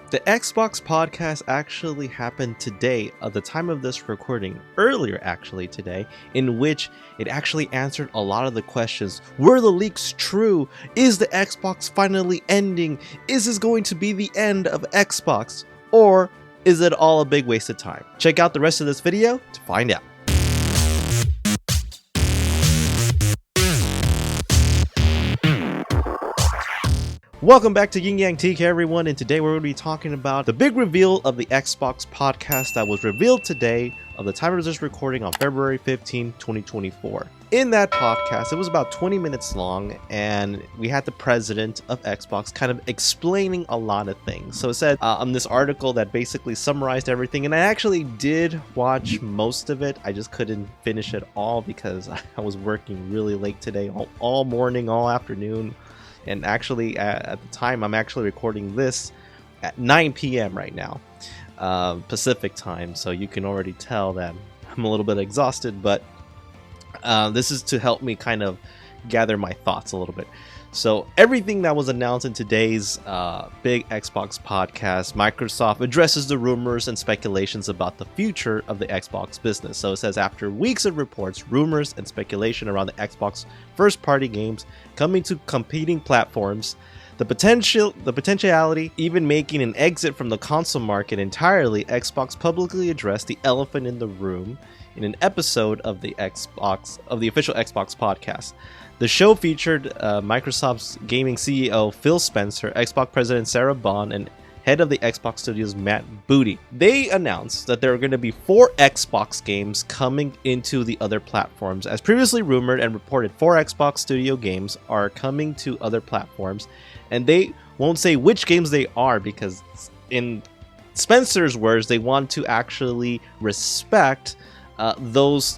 The Xbox podcast actually happened today at the time of this recording, earlier actually today, in which it actually answered a lot of the questions. Were the leaks true? Is the Xbox finally ending? Is this going to be the end of Xbox? Or is it all a big waste of time? Check out the rest of this video to find out. Welcome back to YinYangTK, everyone, and today we're going to be talking about the big reveal of the Xbox podcast that was revealed today of the time of this recording on February 15, 2024. In that podcast, it was about 20 minutes long, and we had the president of Xbox kind of explaining a lot of things. So it said on this article that basically summarized everything, and I actually did watch most of it. I just couldn't finish it all because I was working really late today, all morning, all afternoon. And actually, at the time, I'm actually recording this at 9 p.m. right now, Pacific time. So you can already tell that I'm a little bit exhausted, but this is to help me kind of gather my thoughts a little bit. So everything that was announced in today's big Xbox podcast, Microsoft addresses the rumors and speculations about the future of the Xbox business. So it says, after weeks of reports, rumors, and speculation around the Xbox first-party games coming to competing platforms, the potentiality even making an exit from the console market entirely, Xbox publicly addressed the elephant in the room in an episode of the official Xbox podcast. The show featured Microsoft's gaming CEO Phil Spencer, Xbox President Sarah Bond, and head of the Xbox Studios Matt Booty. They announced that there are going to be 4 Xbox games coming into the other platforms. As previously rumored and reported, 4 Xbox Studio games are coming to other platforms, and they won't say which games they are because, in Spencer's words, they want to actually respect those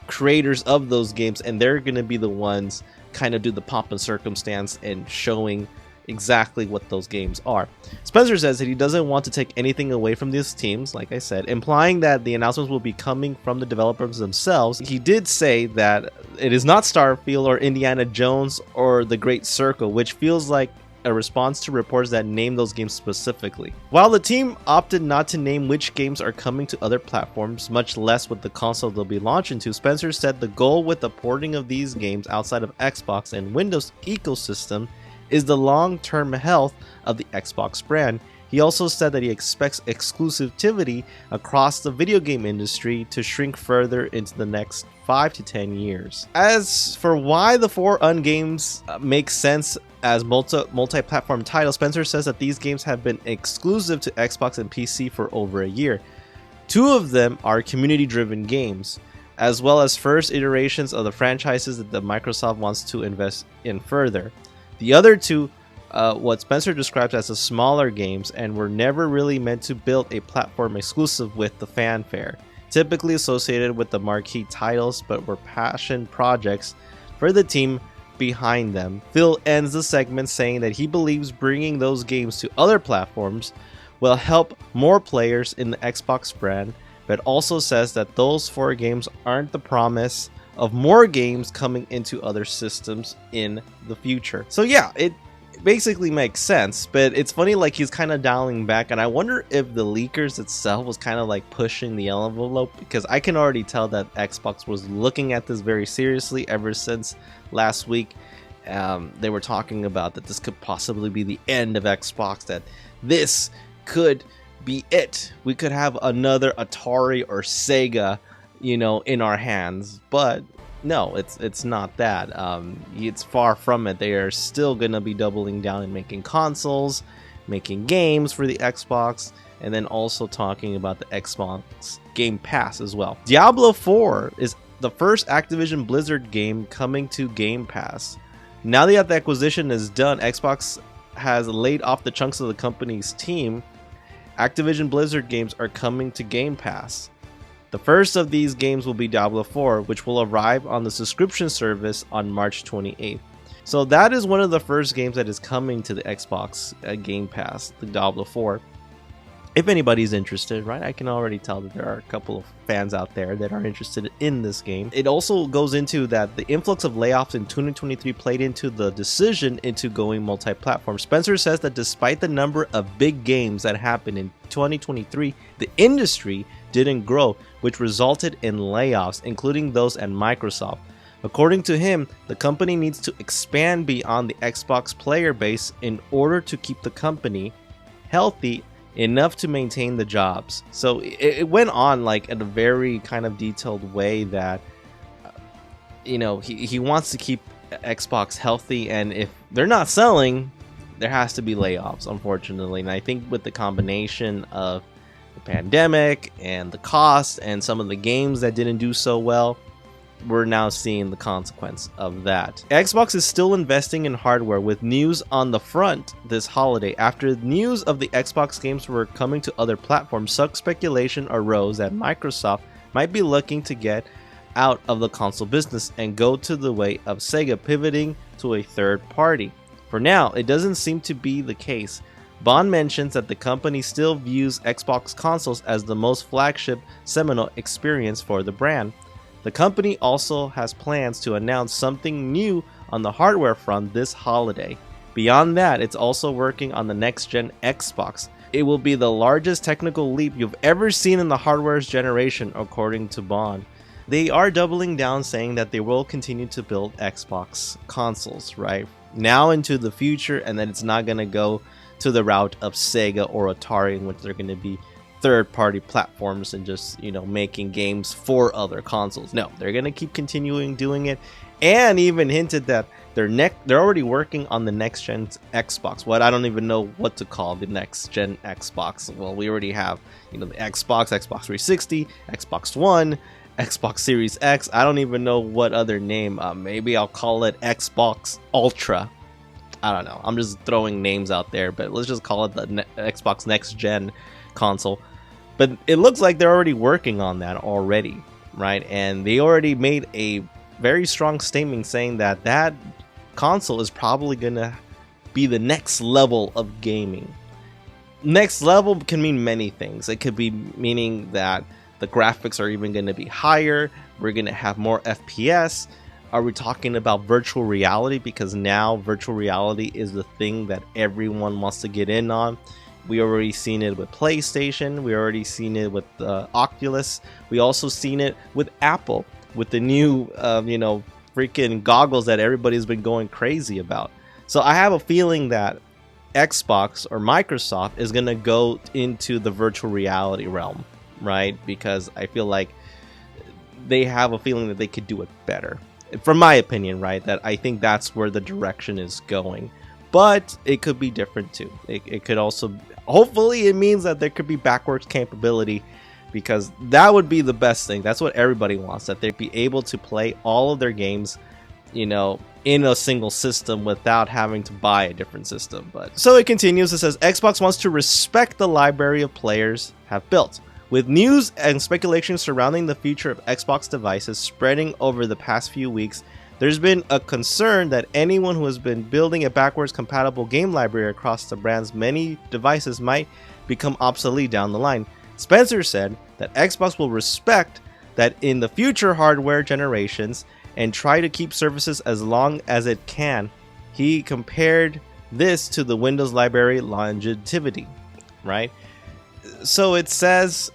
creators of those games, and they're going to be the ones kind of do the pomp and circumstance and showing exactly what those games are. Spencer says that he doesn't want to take anything away from these teams, like I said, implying that the announcements will be coming from the developers themselves. He did say that it is not Starfield or Indiana Jones or The Great Circle, which feels like a response to reports that name those games specifically. While the team opted not to name which games are coming to other platforms, much less what the console they'll be launching to, Spencer said the goal with the porting of these games outside of Xbox and Windows ecosystem is the long-term health of the Xbox brand. He also said that he expects exclusivity across the video game industry to shrink further into the next 5 to 10 years. As for why the 4 games make sense as multi-platform titles, Spencer says that these games have been exclusive to Xbox and PC for over a year. 2 of them are community-driven games, as well as first iterations of the franchises that the Microsoft wants to invest in further. The other 2, what Spencer describes as the smaller games, and were never really meant to build a platform exclusive with the fanfare, typically associated with the marquee titles, but were passion projects for the team behind them. Phil ends the segment saying that he believes bringing those games to other platforms will help more players in the Xbox brand, but also says that those 4 games aren't the promise of more games coming into other systems in the future. So yeah, it basically makes sense, but it's funny, like, he's kind of dialing back, and I wonder if the leakers itself was kind of like pushing the envelope, because I can already tell that Xbox was looking at this very seriously ever since last week. They were talking about that this could possibly be the end of Xbox, that this could be it. We could have another Atari or Sega, in our hands, but no, it's not that. It's far from it. They are still gonna be doubling down and making consoles, making games for the Xbox, and then also talking about the Xbox Game Pass as well. Diablo 4 is the first Activision Blizzard game coming to Game Pass. Now that the acquisition is done, Xbox has laid off the chunks of the company's team. Activision Blizzard games are coming to Game Pass. The first of these games will be Diablo 4, which will arrive on the subscription service on March 28th. So that is one of the first games that is coming to the Xbox Game Pass, the Diablo 4. if anybody's interested, right? I can already tell that there are a couple of fans out there that are interested in this game. It also goes into that the influx of layoffs in 2023 played into the decision into going multi-platform. Spencer says that despite the number of big games that happened in 2023, the industry didn't grow, which resulted in layoffs, including those at Microsoft. According to him, the company needs to expand beyond the Xbox player base in order to keep the company healthy enough to maintain the jobs. So it went on like in a very kind of detailed way that he wants to keep Xbox healthy, and if they're not selling, there has to be layoffs, unfortunately. And I think with the combination of the pandemic and the cost and some of the games that didn't do so well, we're now seeing the consequence of that. Xbox is still investing in hardware with news on the front this holiday. After news of the Xbox games were coming to other platforms, some speculation arose that Microsoft might be looking to get out of the console business and go to the way of Sega, pivoting to a third party. For now, it doesn't seem to be the case. Bond mentions that the company still views Xbox consoles as the most flagship seminal experience for the brand. The company also has plans to announce something new on the hardware front this holiday. Beyond that, it's also working on the next-gen Xbox. It will be the largest technical leap you've ever seen in the hardware's generation, according to Bond. They are doubling down, saying that they will continue to build Xbox consoles, right? Now into the future, and then it's not going to go to the route of Sega or Atari, in which they're going to be third-party platforms and just making games for other consoles. No, they're gonna keep continuing doing it, and even hinted that they're already working on the next gen Xbox. What I don't even know what to call the next gen Xbox. Well, we already have the Xbox 360, Xbox One, Xbox Series X. I don't even know what other name. Maybe I'll call it Xbox Ultra. I don't know. I'm just throwing names out there, but let's just call it the Xbox next gen console. But it looks like they're already working on that already, right? And they already made a very strong statement saying that that console is probably gonna be the next level of gaming. Next level can mean many things. It could be meaning that the graphics are even going to be higher. We're going to have more FPS. Are we talking about virtual reality? Because now virtual reality is the thing that everyone wants to get in on. We already seen it with PlayStation. We already seen it with Oculus. We also seen it with Apple, with the new, freaking goggles that everybody's been going crazy about. So I have a feeling that Xbox or Microsoft is going to go into the virtual reality realm, right? Because I feel like they have a feeling that they could do it better. From my opinion, right? That I think that's where the direction is going. But it could be different too. It could also, hopefully it means that there could be backwards capability, because that would be the best thing. That's what everybody wants, that they'd be able to play all of their games, in a single system without having to buy a different system. But so it continues. It says Xbox wants to respect the library of players have built. With news and speculation surrounding the future of Xbox devices spreading over the past few weeks, there's been a concern that anyone who has been building a backwards compatible game library across the brand's many devices might become obsolete down the line. Spencer said that Xbox will respect that in the future hardware generations and try to keep services as long as it can. He compared this to the Windows library longevity, right? So it says,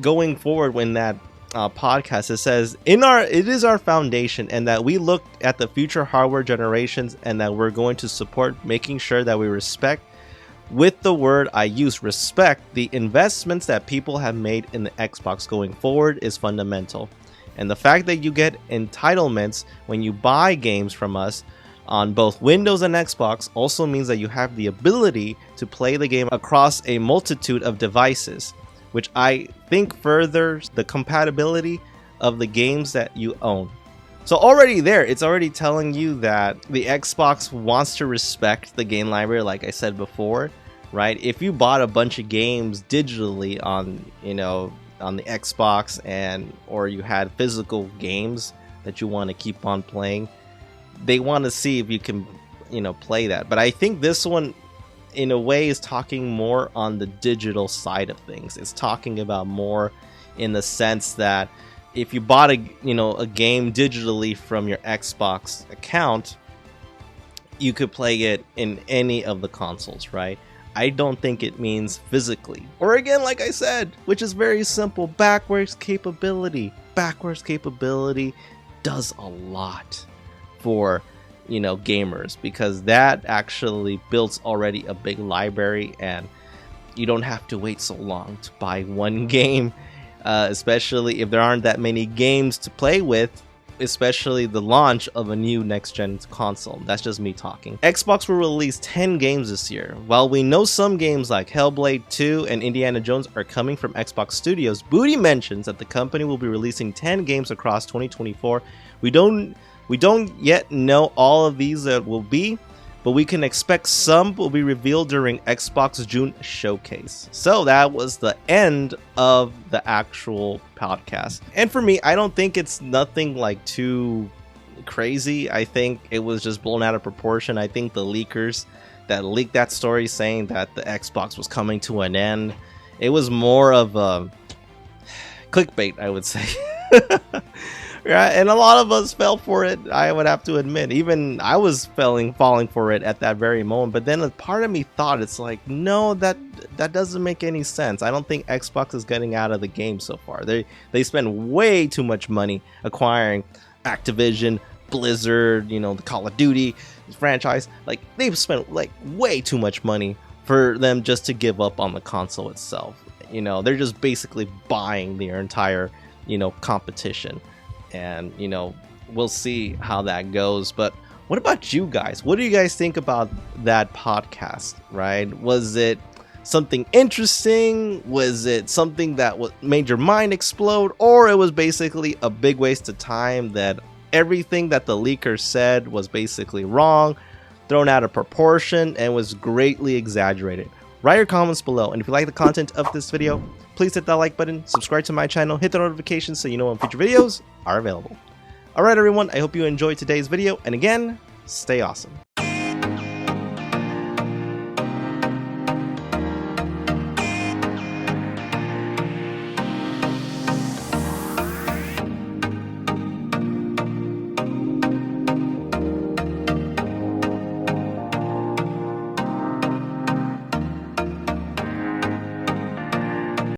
going forward when that podcast, it says it is our foundation, and that we look at the future hardware generations, and that we're going to support making sure that we respect, with the word I use, respect, the investments that people have made in the Xbox going forward is fundamental. And the fact that you get entitlements when you buy games from us on both Windows and Xbox also means that you have the ability to play the game across a multitude of devices, which I think furthers the compatibility of the games that you own. So already there, it's already telling you that the Xbox wants to respect the game library, like I said before, right? If you bought a bunch of games digitally on, on the Xbox, or you had physical games that you want to keep on playing, they want to see if you can, play that. But I think this one in a way is talking more on the digital side of things. It's talking about more in the sense that if you bought a game digitally from your Xbox account, you could play it in any of the consoles, right? I don't think it means physically. Or again, like I said, which is very simple, backwards capability. Backwards capability does a lot for gamers, because that actually builds already a big library, and you don't have to wait so long to buy one game, especially if there aren't that many games to play with, especially the launch of a new next-gen console. That's just me talking. Xbox will release 10 games this year. While we know some games like Hellblade 2 and Indiana Jones are coming from Xbox Studios, Booty mentions that the company will be releasing 10 games across 2024. We don't yet know all of these that will be, but we can expect some will be revealed during Xbox June showcase. So that was the end of the actual podcast. And for me, I don't think it's nothing like too crazy. I think it was just blown out of proportion. I think the leakers that leaked that story saying that the Xbox was coming to an end, it was more of a clickbait, I would say. Right, and a lot of us fell for it, I would have to admit. Even I was falling for it at that very moment. But then a part of me thought, it's like, no, that doesn't make any sense. I don't think Xbox is getting out of the game so far. They spend way too much money acquiring Activision, Blizzard, the Call of Duty franchise. Like, they've spent like way too much money for them just to give up on the console itself. They're just basically buying their entire competition. And we'll see how that goes. But what about you guys? What do you guys think about that podcast, right? Was it something interesting? Was it something that made your mind explode? Or it was basically a big waste of time, that everything that the leaker said was basically wrong, thrown out of proportion, and was greatly exaggerated? Write your comments below, and if you like the content of this video, please hit that like button, subscribe to my channel, hit the notifications so you know when future videos are available. Alright everyone, I hope you enjoyed today's video, and again, stay awesome.